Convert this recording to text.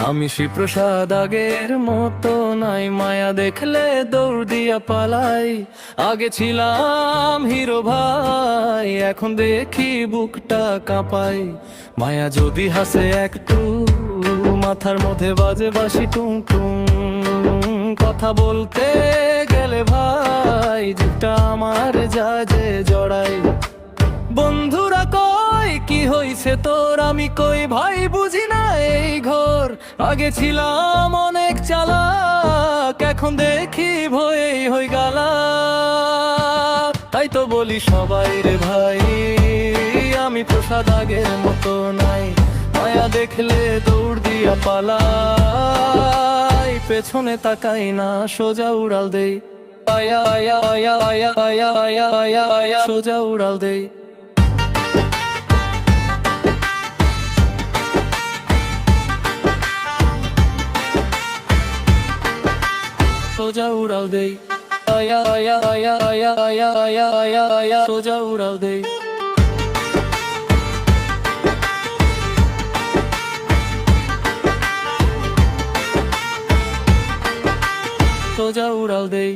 আমি শিবপ্রসাদ আগের মতো নাই, মায়া দেখলে দৌড় দিয়া পালাই। আগে ছিলাম হিরো ভাই, এখন দেখি বুকটা কাঁপাই। মায়া যদি হাসে একটু, মাথার মধ্যে বাজে বাঁশি টুং টুং। কথা বলতে গেলে ভাই যেটা আমার যা যে জড়াই। বন্ধুরা কয় কি হইছে তোর, আমি কই ভাই বুঝি না এই ঘোর। আগে ছিলাম অনেক চালাক, এখন দেখি ভয়েই হই গালা। তাই তো বলি সবাই রে ভাই, আমি প্রসাদ আগের মতো নাই। মায়া দেখলে দৌড় দিয়া পালাই, পেছনে তাকাই না সোজা উড়াল দেই। আয়া আয়া আয়া আয়া আয়া আয়া আয়া আয়া সোজা উড়াল দেই। সোজা উড়াল দেই, আয়া আয়া আয়া আয়া আয়া আয়া আয়া আয়া সোজা উড়াল দেই। সোজা উড়াল দেই।